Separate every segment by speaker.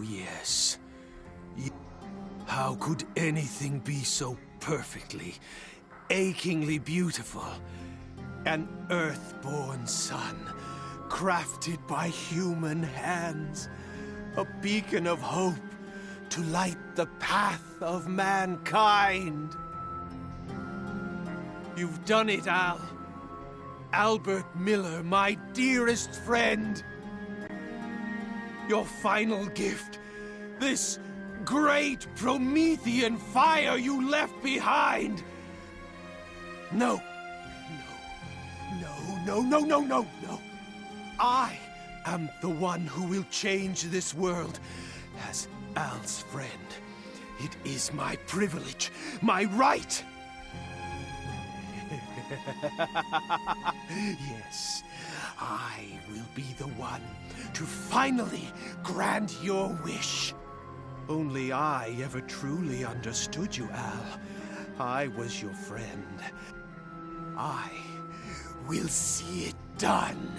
Speaker 1: yes. How could anything be so perfectly, achingly beautiful? An earthborn sun, crafted by human hands. A beacon of hope to light the path of mankind. You've done it, Al. Albert Miller, my dearest friend. Your final gift, this great Promethean fire you left behind. No. No. I am the one who will change this world as Al's friend. It is my privilege, my right. Yes, I will be the one to finally grant your wish. Only I ever truly understood you, Al. I was your friend. I will see it done.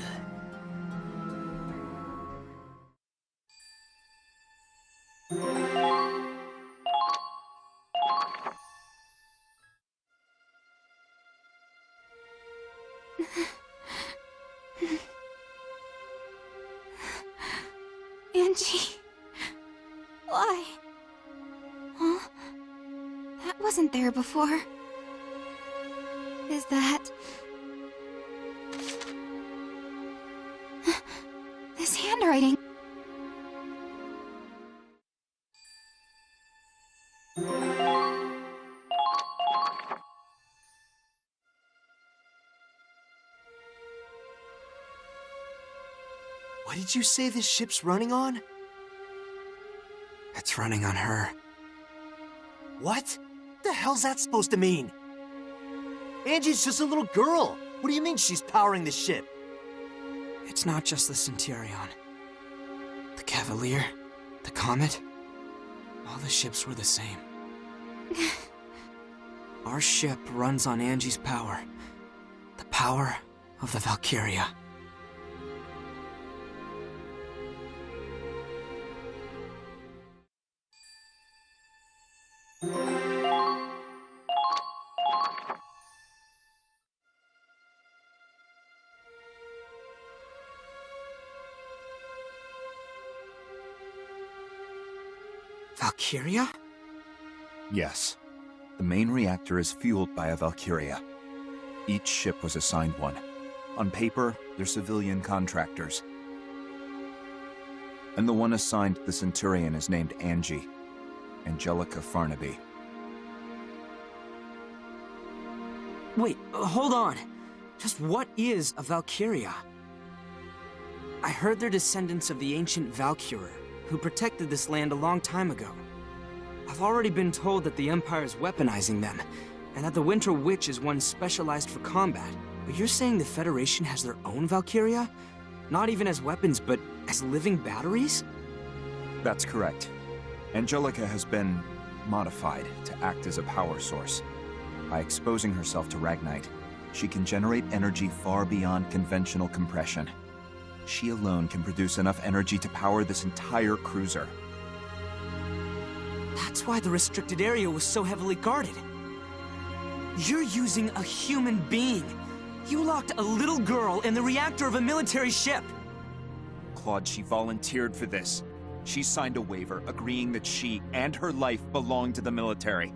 Speaker 2: Angie. Why? Huh? That wasn't there before. Is that... this handwriting?
Speaker 3: What did you say this ship's running on?
Speaker 4: It's running on her.
Speaker 3: What? The hell's that supposed to mean? Angie's just a little girl. What do you mean she's powering the ship?
Speaker 4: It's not just the Centurion. The Cavalier, the Comet, all the ships were the same. Our ship runs on Angie's power. The power of the Valkyria. Valkyria?
Speaker 5: Yes. The main reactor is fueled by a Valkyria. Each ship was assigned one. On paper, they're civilian contractors. And the one assigned the Centurion is named Angie. Angelica Farnaby.
Speaker 4: Wait, hold on. Just what is a Valkyria? I heard they're descendants of the ancient Valkyr, who protected this land a long time ago. I've already been told that the Empire's weaponizing them, and that the Winter Witch is one specialized for combat. But you're saying the Federation has their own Valkyria? Not even as weapons, but as living batteries?
Speaker 5: That's correct. Angelica has been modified to act as a power source. By exposing herself to Ragnite, she can generate energy far beyond conventional compression. She alone can produce enough energy to power this entire cruiser.
Speaker 4: That's why the restricted area was so heavily guarded. You're using a human being. You locked a little girl in the reactor of a military ship.
Speaker 5: Claude, she volunteered for this. She signed a waiver agreeing that she and her life belong to the military.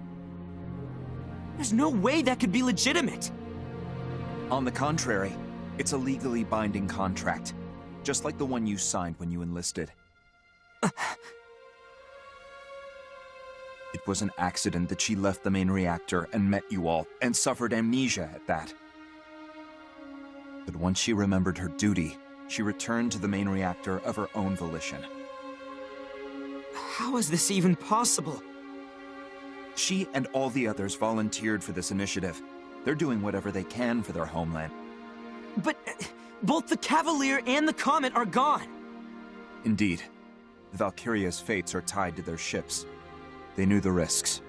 Speaker 4: There's no way that could be legitimate.
Speaker 5: On the contrary, it's a legally binding contract, just like the one you signed when you enlisted. It was an accident that she left the main reactor and met you all, and suffered amnesia at that. But once she remembered her duty, she returned to the main reactor of her own volition.
Speaker 4: How is this even possible?
Speaker 5: She and all the others volunteered for this initiative. They're doing whatever they can for their homeland.
Speaker 4: But both the Cavalier and the Comet are gone.
Speaker 5: Indeed. The Valkyria's fates are tied to their ships. They knew the risks.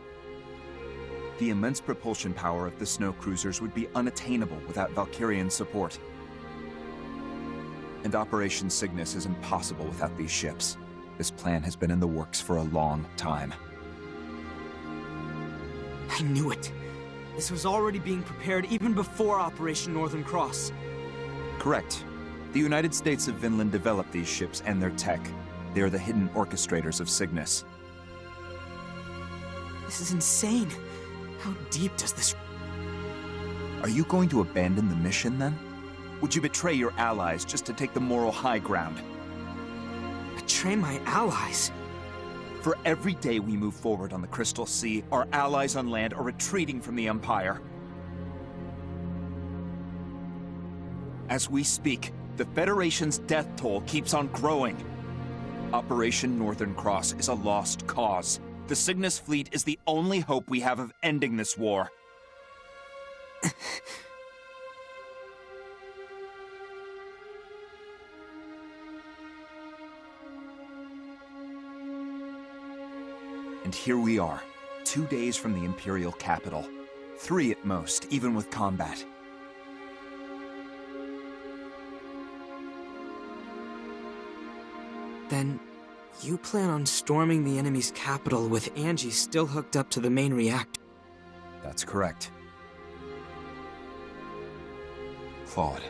Speaker 5: The immense propulsion power of the snow cruisers would be unattainable without Valkyrian support. And Operation Cygnus is impossible without these ships. This plan has been in the works for a long time.
Speaker 4: I knew it. This was already being prepared even before Operation Northern Cross.
Speaker 5: Correct. The United States of Vinland developed these ships and their tech. They are the hidden orchestrators of Cygnus.
Speaker 4: This is insane. How deep does this...
Speaker 5: Are you going to abandon the mission, then? Would you betray your allies just to take the moral high ground?
Speaker 4: Betray my allies?
Speaker 5: For every day we move forward on the Crystal Sea, our allies on land are retreating from the Empire. As we speak, the Federation's death toll keeps on growing. Operation Northern Cross is a lost cause. The Cygnus fleet is the only hope we have of ending this war. And here we are, 2 days from the Imperial capital. 3 at most, even with combat.
Speaker 4: Then, you plan on storming the enemy's capital with Angie still hooked up to the main reactor?
Speaker 5: That's correct. Claude,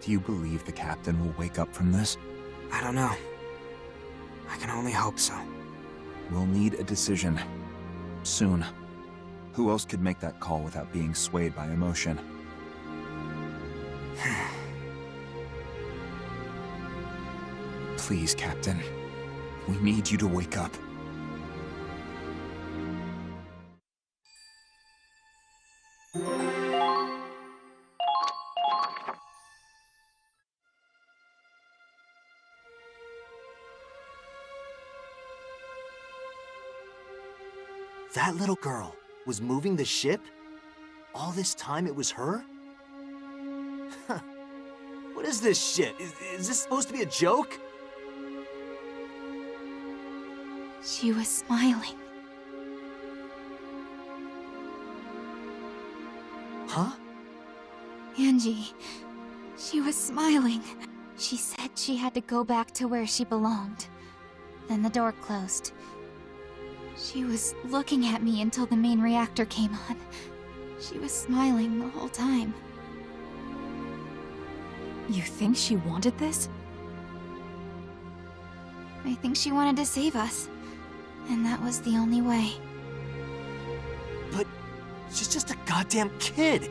Speaker 5: do you believe the captain will wake up from this?
Speaker 4: I don't know. I can only hope so.
Speaker 5: We'll need a decision. Soon. Who else could make that call without being swayed by emotion? Please, Captain. We need you to wake up.
Speaker 3: That little girl was moving the ship? All this time it was her? What is this shit? Is this supposed to be a joke?
Speaker 2: She was smiling.
Speaker 3: Huh?
Speaker 2: Angie, she was smiling. She said she had to go back to where she belonged. Then the door closed. She was looking at me until the main reactor came on. She was smiling the whole time.
Speaker 6: You think she wanted this?
Speaker 2: I think she wanted to save us. And that was the only way.
Speaker 3: But she's just a goddamn kid.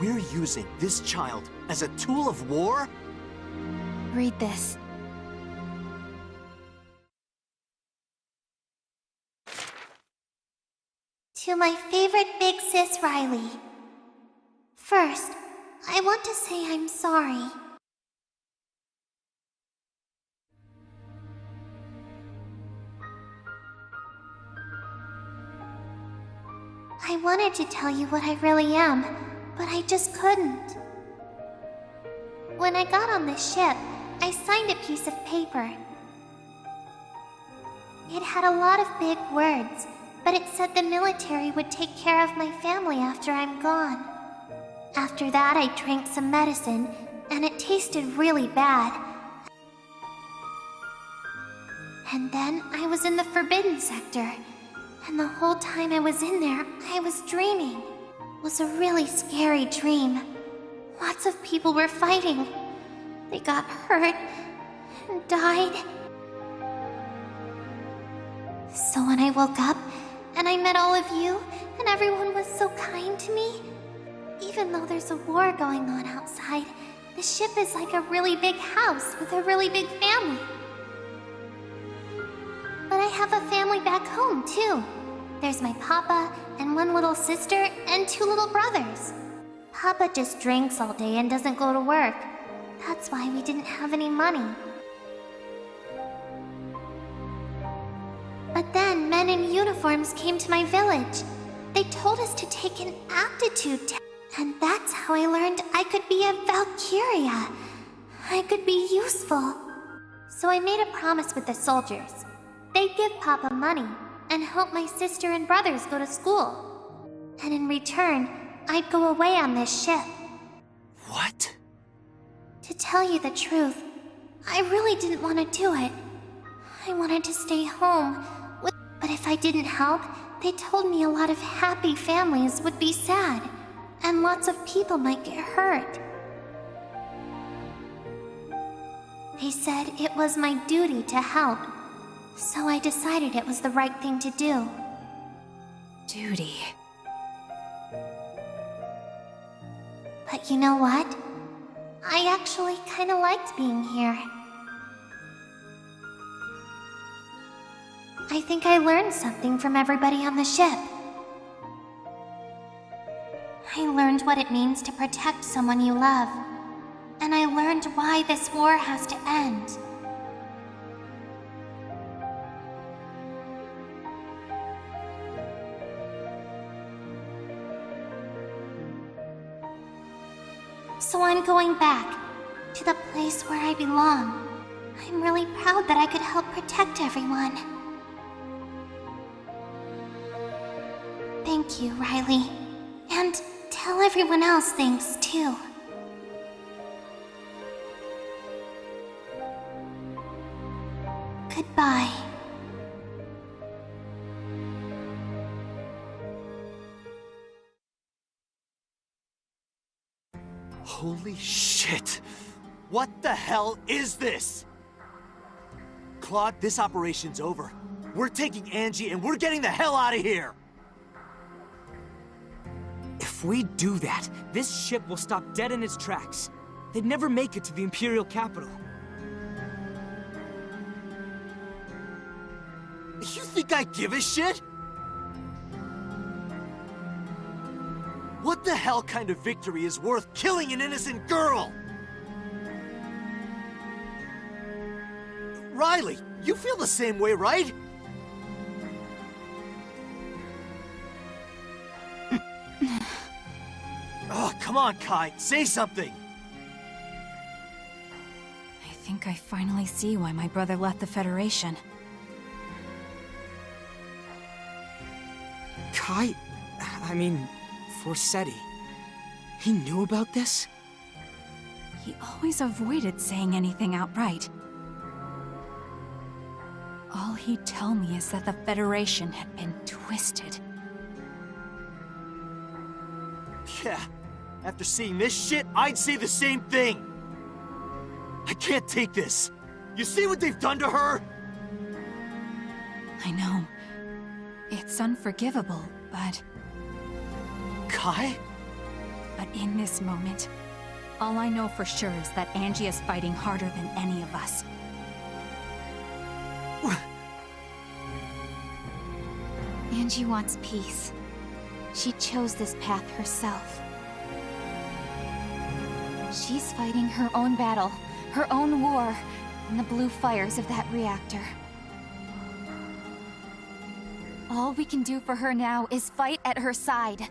Speaker 3: We're using this child as a tool of war?
Speaker 2: Read this.
Speaker 7: To my favorite big sis Riley. First, I want to say I'm sorry. I wanted to tell you what I really am, but I just couldn't. When I got on the ship, I signed a piece of paper. It had a lot of big words, but it said the military would take care of my family after I'm gone. After that, I drank some medicine, and it tasted really bad. And then I was in the Forbidden Sector, and the whole time I was in there, I was dreaming. It was a really scary dream. Lots of people were fighting. They got hurt and died. So when I woke up, and I met all of you, and everyone was so kind to me. Even though there's a war going on outside, the ship is like a really big house with a really big family. But I have a family back home, too. There's my papa, and one little sister, and 2 little brothers. Papa just drinks all day and doesn't go to work. That's why we didn't have any money. But then men in uniforms came to my village. They told us to take an aptitude test, and that's how I learned I could be a Valkyria. I could be useful. So I made a promise with the soldiers. They'd give Papa money and help my sister and brothers go to school. And in return, I'd go away on this ship.
Speaker 3: What?
Speaker 7: To tell you the truth, I really didn't want to do it. I wanted to stay home. But if I didn't help, they told me a lot of happy families would be sad, and lots of people might get hurt. They said it was my duty to help, so I decided it was the right thing to do.
Speaker 6: Duty.
Speaker 7: But you know what? I actually kinda liked being here. I think I learned something from everybody on the ship. I learned what it means to protect someone you love. And I learned why this war has to end. So I'm going back to the place where I belong. I'm really proud that I could help protect everyone. Thank you, Riley. And tell everyone else thanks, too. Goodbye.
Speaker 3: Holy shit! What the hell is this? Claude, this operation's over. We're taking Angie and we're getting the hell out of here!
Speaker 4: If we do that, this ship will stop dead in its tracks. They'd never make it to the Imperial capital.
Speaker 3: You think I give a shit? What the hell kind of victory is worth killing an innocent girl? Riley, you feel the same way, right? Oh, come on, Kai, say something!
Speaker 6: I think I finally see why my brother left the Federation.
Speaker 4: Kai... I mean, Forseti. He knew about this?
Speaker 6: He always avoided saying anything outright. All he'd tell me is that the Federation had been twisted.
Speaker 3: Yeah, after seeing this shit, I'd say the same thing! I can't take this! You see what they've done to her?
Speaker 6: I know. It's unforgivable, but...
Speaker 3: Kai?
Speaker 6: But in this moment, all I know for sure is that Angie is fighting harder than any of us.
Speaker 2: Angie wants peace. She chose this path herself. She's fighting her own battle, her own war, in the blue fires of that reactor. All we can do for her now is fight at her side.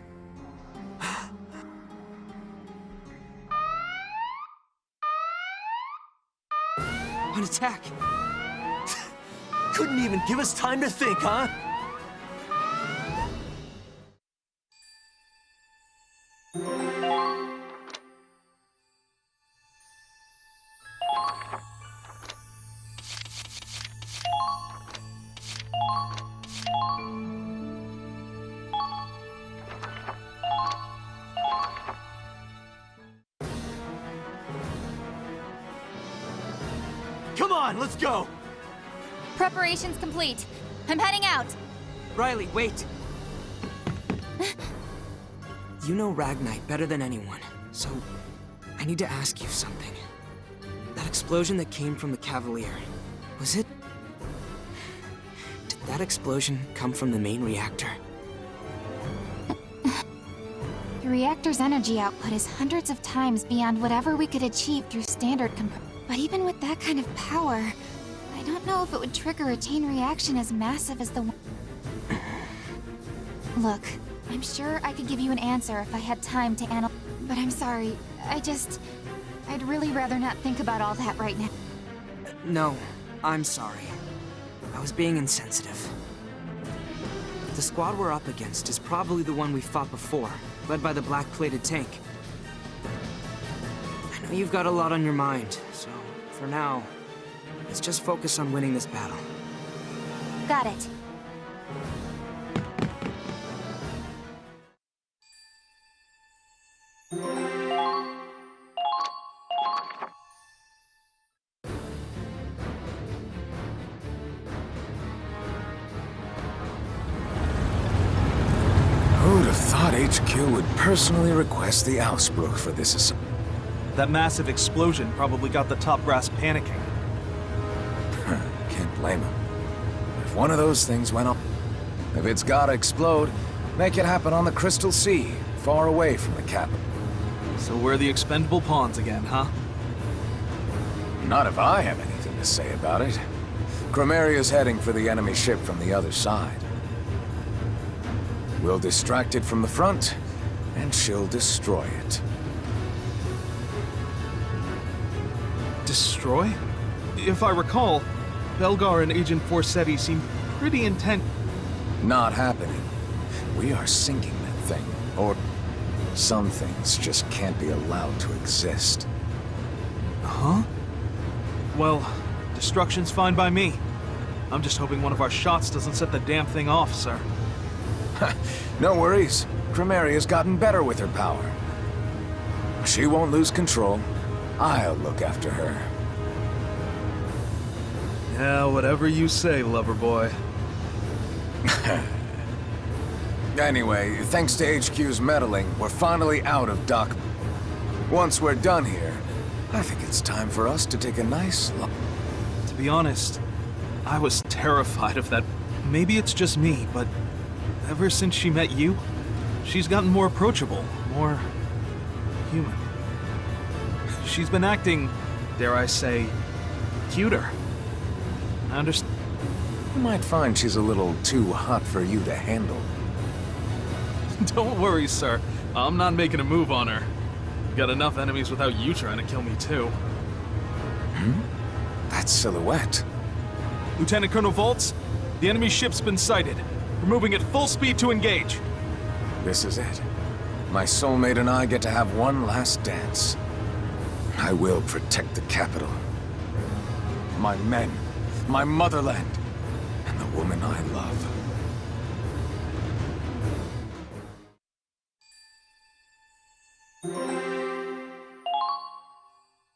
Speaker 4: An attack!
Speaker 3: Couldn't even give us time to think, huh? Come on, let's go!
Speaker 2: Preparations complete. I'm heading out.
Speaker 4: Riley, wait! You know Ragnite better than anyone, so I need to ask you something. That explosion that came from the Cavalier, was it... Did that explosion come from the main reactor?
Speaker 2: The reactor's energy output is hundreds of times beyond whatever we could achieve through standard But even with that kind of power, I don't know if it would trigger a chain reaction as massive as the one... Look, I'm sure I could give you an answer if I had time to analyze... But I'm sorry, I'd really rather not think about all that right now.
Speaker 4: No, I'm sorry. I was being insensitive. The squad we're up against is probably the one we fought before, led by the black-plated tank. I know you've got a lot on your mind, so for now, let's just focus on winning this battle.
Speaker 2: Got it.
Speaker 8: Who'd have thought HQ would personally request the Ausbruch for this
Speaker 9: That massive explosion probably got the top brass panicking.
Speaker 8: Can't blame him. If one of those things went off... If it's gotta explode, make it happen on the Crystal Sea, far away from the capital.
Speaker 9: So we're the expendable pawns again, huh?
Speaker 8: Not if I have anything to say about it. Crimeria's heading for the enemy ship from the other side. We'll distract it from the front, and she'll destroy it.
Speaker 9: Destroy? If I recall, Belgar and Agent Forsetti seemed pretty intent.
Speaker 8: Not happening. We are sinking that thing, or some things just can't be allowed to exist.
Speaker 9: Huh? Well, destruction's fine by me. I'm just hoping one of our shots doesn't set the damn thing off, sir.
Speaker 8: No worries. Crimeria's gotten better with her power. She won't lose control. I'll look after her.
Speaker 9: Yeah, whatever you say, lover boy.
Speaker 8: Anyway, thanks to HQ's meddling, we're finally out of Dock. Once we're done here, I think it's time for us to take a nice look.
Speaker 9: To be honest, I was terrified of that. Maybe it's just me, but ever since she met you, she's gotten more approachable, more human. She's been acting, dare I say, cuter. I understand.
Speaker 8: You might find she's a little too hot for you to handle.
Speaker 9: Don't worry, sir. I'm not making a move on her. Got enough enemies without you trying to kill me, too.
Speaker 8: That silhouette.
Speaker 9: Lieutenant Colonel Voltz, the enemy ship's been sighted. We're moving at full speed to engage.
Speaker 8: This is it. My soulmate and I get to have one last dance. I will protect the capital. My men, my motherland, and the woman I love.